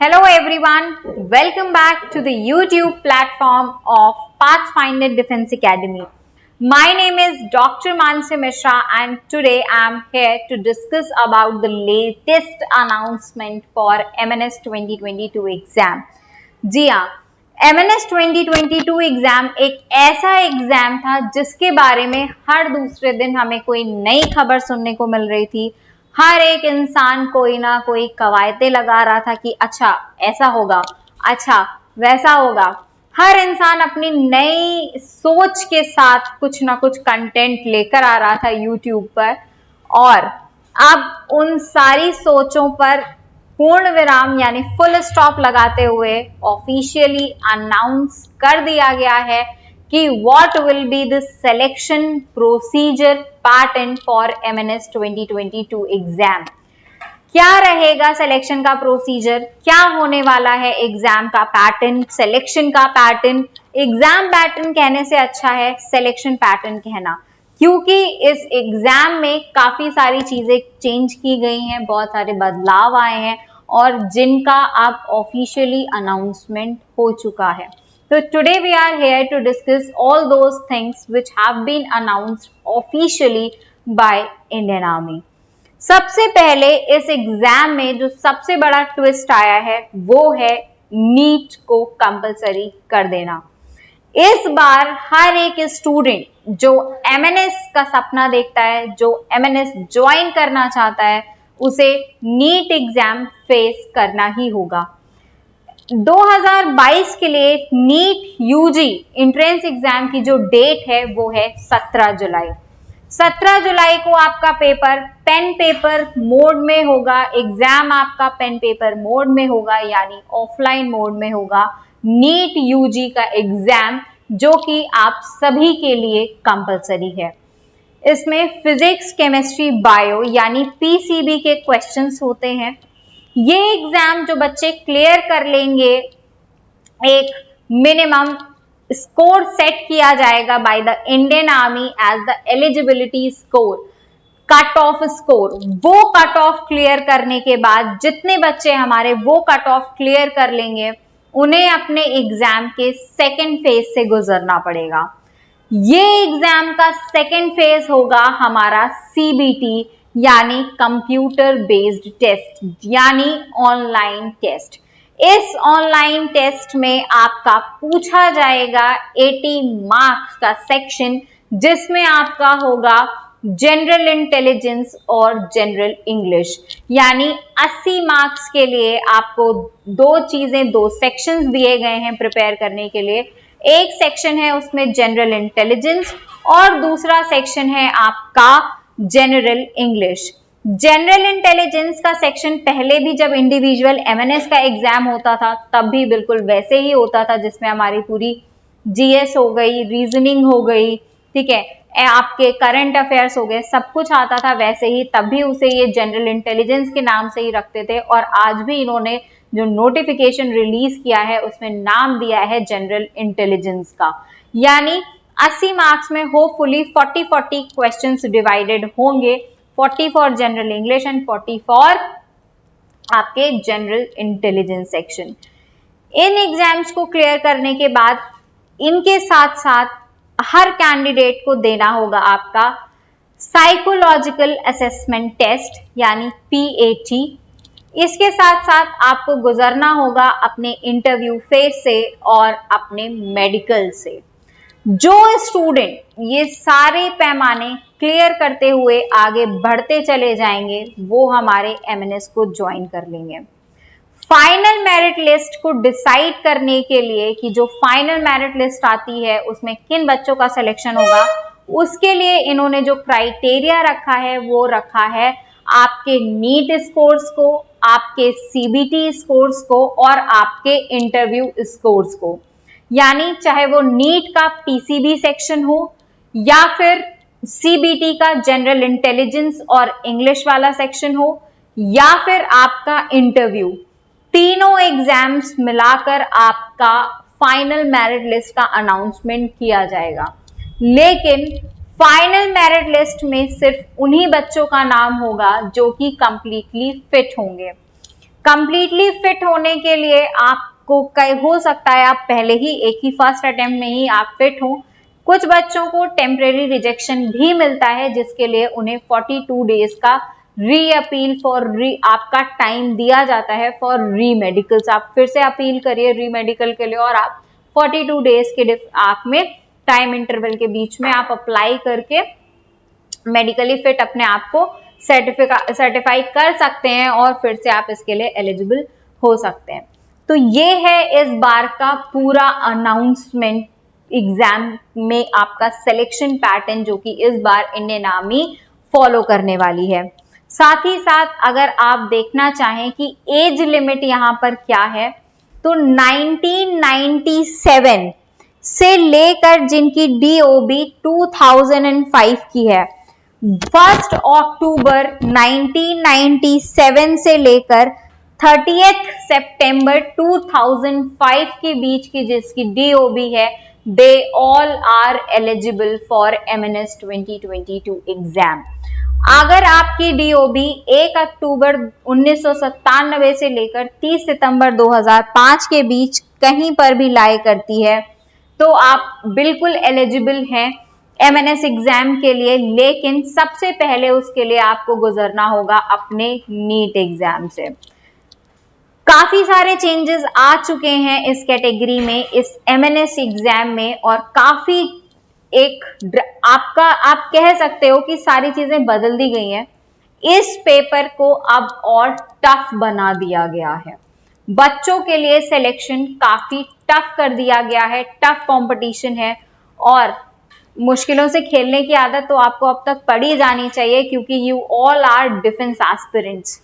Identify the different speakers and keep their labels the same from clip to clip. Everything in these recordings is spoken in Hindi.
Speaker 1: Hello everyone, welcome back to the YouTube platform of Pathfinder Defense Academy. My name is Dr. Mansi Mishra and today I am here to discuss about the latest announcement for MNS 2022 exam. जी हाँ, MNS 2022 एग्जाम एक ऐसा एग्जाम था जिसके बारे में हर दूसरे दिन हमें कोई नई खबर सुनने को मिल रही थी। हर एक इंसान कोई ना कोई कवायदे लगा रहा था कि अच्छा ऐसा होगा, अच्छा वैसा होगा। हर इंसान अपनी नई सोच के साथ कुछ ना कुछ कंटेंट लेकर आ रहा था यूट्यूब पर और अब उन सारी सोचों पर पूर्ण विराम यानी फुल स्टॉप लगाते हुए ऑफिशियली अनाउंस कर दिया गया है कि what will be the selection procedure pattern for MNS 2022 exam. क्या रहेगा सिलेक्शन का प्रोसीजर, क्या होने वाला है एग्जाम का पैटर्न, सिलेक्शन का पैटर्न। एग्जाम पैटर्न कहने से अच्छा है सिलेक्शन पैटर्न कहना, क्योंकि इस एग्जाम में काफी सारी चीजें चेंज की गई हैं, बहुत सारे बदलाव आए हैं और जिनका अब ऑफिशियली अनाउंसमेंट हो चुका है। So today we are here to discuss all those things which have been announced officially by Indian Army. सबसे पहले इस एग्जाम में जो सबसे बड़ा ट्विस्ट आया है वो है नीट को कंपलसरी कर देना। इस बार हर एक स्टूडेंट जो MNS का सपना देखता है, जो MNS ज्वाइन करना चाहता है, उसे नीट एग्जाम फेस करना ही होगा। 2022 के लिए नीट यूजी एंट्रेंस एग्जाम की जो डेट है वो है 17 जुलाई। 17 जुलाई को आपका पेपर पेन पेपर मोड में होगा, एग्जाम आपका पेन पेपर मोड में होगा यानी ऑफलाइन मोड में होगा नीट यूजी का एग्जाम, जो कि आप सभी के लिए कंपलसरी है। इसमें फिजिक्स, केमिस्ट्री, बायो यानी PCB के क्वेश्चंस होते हैं। ये एग्जाम जो बच्चे क्लियर कर लेंगे, एक मिनिमम स्कोर सेट किया जाएगा by the Indian army as the eligibility score, cut off score. वो कट ऑफ क्लियर करने के बाद जितने बच्चे हमारे वो कट ऑफ क्लियर कर लेंगे, उन्हें अपने एग्जाम के सेकेंड फेज से गुजरना पड़ेगा। ये एग्जाम का सेकेंड फेज होगा हमारा CBT यानी कंप्यूटर बेस्ड टेस्ट यानी ऑनलाइन टेस्ट। इस ऑनलाइन टेस्ट में आपका पूछा जाएगा 80 मार्क्स का सेक्शन, जिसमें आपका होगा जनरल इंटेलिजेंस और जनरल इंग्लिश यानी 80 मार्क्स के लिए आपको दो सेक्शंस दिए गए हैं प्रिपेयर करने के लिए। एक सेक्शन है उसमें जनरल इंटेलिजेंस और दूसरा सेक्शन है आपका जनरल इंग्लिश। जनरल इंटेलिजेंस का सेक्शन पहले भी जब इंडिविजुअल MNS का एग्जाम होता था तब भी बिल्कुल वैसे ही होता था, जिसमें हमारी पूरी GS हो गई, रीजनिंग हो गई, ठीक है, आपके करंट अफेयर्स हो गए, सब कुछ आता था वैसे ही। तब भी उसे ये जनरल इंटेलिजेंस के नाम से ही रखते थे और आज भी इन्होंने जो नोटिफिकेशन रिलीज किया है उसमें नाम दिया है जनरल इंटेलिजेंस का। यानी 80 मार्क्स में होपफुली 40 क्वेश्चंस डिवाइडेड होंगे, 40 for general English and 40 for आपके जनरल इंटेलिजेंस सेक्शन। इन एग्जाम्स को क्लियर करने के बाद इनके साथ साथ हर कैंडिडेट को देना होगा आपका साइकोलॉजिकल असेसमेंट टेस्ट यानी PAT। इसके साथ साथ आपको गुजरना होगा अपने इंटरव्यू फेज से और अपने मेडिकल से। जो स्टूडेंट ये सारे पैमाने क्लियर करते हुए आगे बढ़ते चले जाएंगे वो हमारे MNS को ज्वाइन कर लेंगे। फाइनल मेरिट लिस्ट को डिसाइड करने के लिए कि जो फाइनल मेरिट लिस्ट आती है उसमें किन बच्चों का सिलेक्शन होगा, उसके लिए इन्होंने जो क्राइटेरिया रखा है वो रखा है आपके नीट स्कोर्स को, आपके CBT स्कोर्स को और आपके इंटरव्यू स्कोर्स को। यानी चाहे वो नीट का PCB सेक्शन हो या फिर CBT का जनरल इंटेलिजेंस और इंग्लिश वाला सेक्शन हो या फिर आपका इंटरव्यू, तीनों एग्जाम्स मिलाकर आपका फाइनल मेरिट लिस्ट का अनाउंसमेंट किया जाएगा। लेकिन फाइनल मेरिट लिस्ट में सिर्फ उन्हीं बच्चों का नाम होगा जो कि कंप्लीटली फिट होंगे। कंप्लीटली फिट होने के लिए आपको हो सकता है आप पहले ही एक ही फर्स्ट अटेम्प्ट में ही आप फिट हो। कुछ बच्चों को टेम्परेरी रिजेक्शन भी मिलता है जिसके लिए उन्हें 42 डेज का री अपील आपका टाइम दिया जाता है फॉर री मेडिकल्स। आप फिर से अपील करिए री मेडिकल के लिए और आप 42 डेज के आप में टाइम इंटरवल के बीच में आप अप्लाई करके मेडिकली फिट अपने आप को सर्टिफाई कर सकते हैं और फिर से आप इसके लिए एलिजिबल हो सकते हैं। तो ये है इस बार का पूरा अनाउंसमेंट एग्जाम में आपका सिलेक्शन पैटर्न जो कि इस बार इंडियन आर्मी फॉलो करने वाली है। साथ ही साथ अगर आप देखना चाहें कि एज लिमिट यहाँ पर क्या है, तो 1997 से लेकर जिनकी DOB 2005 की है, 1 अक्टूबर 1997 से लेकर 30 सितंबर 2005 के बीच की जिसकी DOB है, they all are eligible for MNS 2022 exam. अगर आपकी DOB 1 अक्टूबर 1997 से लेकर 30 सितंबर 2005 के बीच कहीं पर भी लाई करती है तो आप बिल्कुल एलिजिबल हैं MNS एग्जाम के लिए, लेकिन सबसे पहले उसके लिए आपको गुजरना होगा अपने नीट एग्जाम से। काफी सारे चेंजेस आ चुके हैं इस कैटेगरी में, इस MNS एग्जाम में, और काफी आप कह सकते हो कि सारी चीजें बदल दी गई हैं। इस पेपर को अब और टफ बना दिया गया है, बच्चों के लिए सिलेक्शन काफी टफ कर दिया गया है, टफ कंपटीशन है और मुश्किलों से खेलने की आदत तो आपको अब तक पड़ी जानी चाहिए क्योंकि you all are defence aspirants.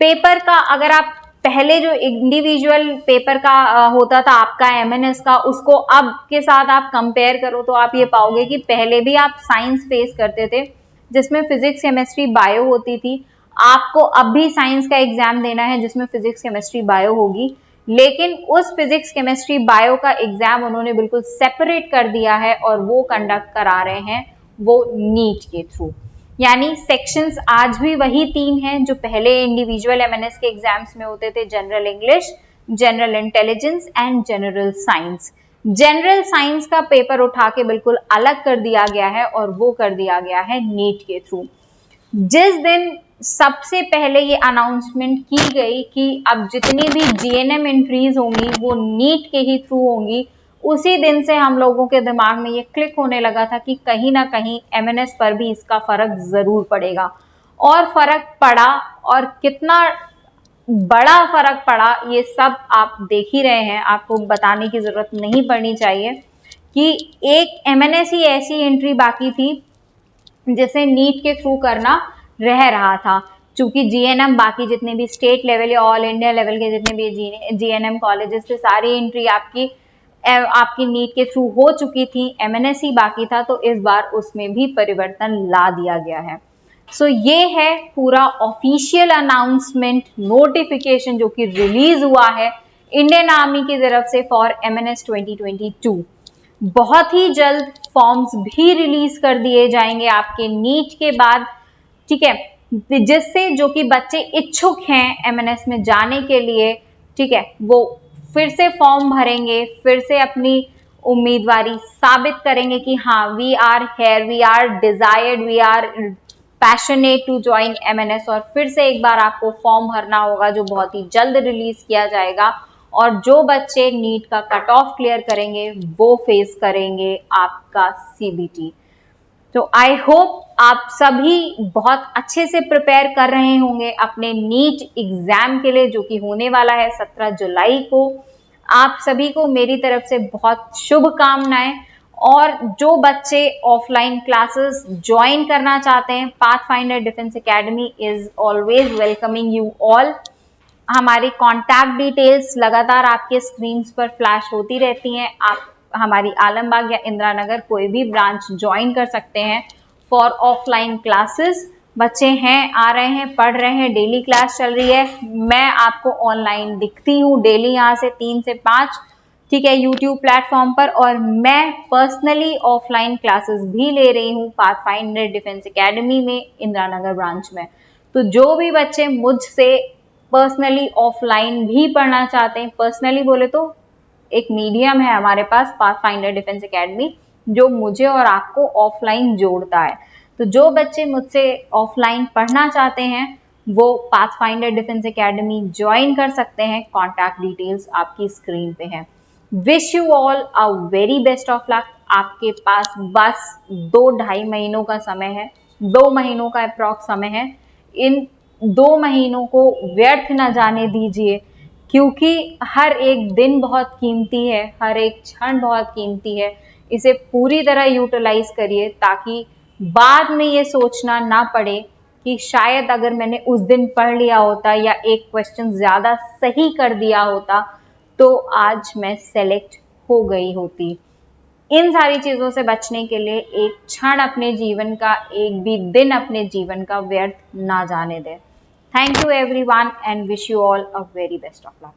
Speaker 1: Paper का अगर आप पहले जो इंडिविजुअल पेपर का होता था आपका MNS का, उसको अब के साथ आप कंपेयर करो तो आप ये पाओगे कि पहले भी आप साइंस फेस करते थे जिसमें फिजिक्स केमिस्ट्री बायो होती थी। आपको अब भी साइंस का एग्जाम देना है जिसमें फिजिक्स केमिस्ट्री बायो होगी, लेकिन उस फिजिक्स केमिस्ट्री बायो का एग्जाम उन्होंने बिल्कुल सेपरेट कर दिया है और वो कंडक्ट करा रहे हैं वो नीट के थ्रू। यानी सेक्शंस आज भी वही 3 हैं जो पहले इंडिविजुअल MNS के एग्जाम्स में होते थे, general English, general intelligence and general science. General science का पेपर उठा के बिल्कुल अलग कर दिया गया है और वो कर दिया गया है नीट के थ्रू। जिस दिन सबसे पहले ये अनाउंसमेंट की गई कि अब जितनी भी GNM एंट्रीज होंगी वो नीट के ही थ्रू होंगी, उसी दिन से हम लोगों के दिमाग में ये क्लिक होने लगा था कि कहीं ना कहीं MNS पर भी इसका फर्क जरूर पड़ेगा। और फर्क पड़ा, और कितना बड़ा फर्क पड़ा ये सब आप देख ही रहे हैं, आपको बताने की जरूरत नहीं पड़नी चाहिए कि एक MNS ही ऐसी एंट्री बाकी थी जिसे नीट के थ्रू करना रह रहा था। चूंकि GNM बाकी जितने भी स्टेट लेवल या ऑल इंडिया लेवल के जितने भी GNM कॉलेजेस थे सारी एंट्री आपकी नीट के थ्रू हो चुकी थी, MNS ही बाकी था, तो इस बार उसमें भी परिवर्तन ला दिया गया है। सो ये है पूरा ऑफिशियल अनाउंसमेंट नोटिफिकेशन जो कि रिलीज हुआ है इंडियन आर्मी की तरफ से फॉर MNS 2022। बहुत ही जल्द फॉर्म्स भी रिलीज कर दिए जाएंगे आपके नीट के बाद, ठीक है, जिससे जो कि बच्चे इच्छुक हैं MNS में जाने के लिए, ठीक है, वो फिर से फॉर्म भरेंगे, फिर से अपनी उम्मीदवारी साबित करेंगे कि हाँ we are here, we are desired, we are passionate to join MNS, और फिर से एक बार आपको फॉर्म भरना होगा जो बहुत ही जल्द रिलीज किया जाएगा। और जो बच्चे नीट का कट ऑफ क्लियर करेंगे वो फेस करेंगे आपका CBT। तो आई होप आप सभी बहुत अच्छे से प्रिपेयर कर रहे होंगे अपने नीट एग्जाम के लिए जो कि होने वाला है 17 जुलाई को। आप सभी को मेरी तरफ से बहुत शुभकामनाएं। और जो बच्चे ऑफलाइन क्लासेस ज्वाइन करना चाहते हैं, pathfinder defence academy is always welcoming you all. हमारी कॉन्टैक्ट डिटेल्स लगातार आपके स्क्रीन पर फ्लैश होती रहती हैं। आप हमारी आलमबाग या इंदिरा नगर कोई भी ब्रांच ज्वाइन कर सकते हैं फॉर ऑफलाइन क्लासेस। बच्चे हैं, आ रहे हैं, पढ़ रहे हैं, डेली क्लास चल रही है। मैं आपको ऑनलाइन दिखती हूँ डेली यहाँ से 3 से 5, ठीक है, यूट्यूब प्लेटफॉर्म पर। और मैं पर्सनली ऑफलाइन क्लासेस भी ले रही हूँ पाथफाइंडर डिफेंस एकेडमी में इंदिरा नगर ब्रांच में। तो जो भी बच्चे मुझसे पर्सनली ऑफलाइन भी पढ़ना चाहते हैं, पर्सनली बोले तो एक मीडियम है हमारे पास पाथफाइंडर डिफेंस एकेडमी जो मुझे और आपको ऑफलाइन जोड़ता है। तो जो बच्चे मुझसे ऑफलाइन पढ़ना चाहते हैं वो पाथफाइंडर डिफेंस एकेडमी ज्वाइन कर सकते हैं। कॉन्टैक्ट डिटेल्स आपकी स्क्रीन पे है। Wish you all a very best of luck. आपके पास बस 2-2.5 महीनों का समय है, 2 महीनों का अप्रॉक्स समय है। इन 2 महीनों को व्यर्थ न जाने दीजिए, क्योंकि हर एक दिन बहुत कीमती है, हर एक क्षण बहुत कीमती है। इसे पूरी तरह यूटिलाइज करिए ताकि बाद में ये सोचना ना पड़े कि शायद अगर मैंने उस दिन पढ़ लिया होता या एक क्वेश्चन ज्यादा सही कर दिया होता तो आज मैं सेलेक्ट हो गई होती। इन सारी चीजों से बचने के लिए एक क्षण अपने जीवन का, एक भी दिन अपने जीवन का व्यर्थ ना जाने दें। Thank you everyone and wish you all a very best of luck.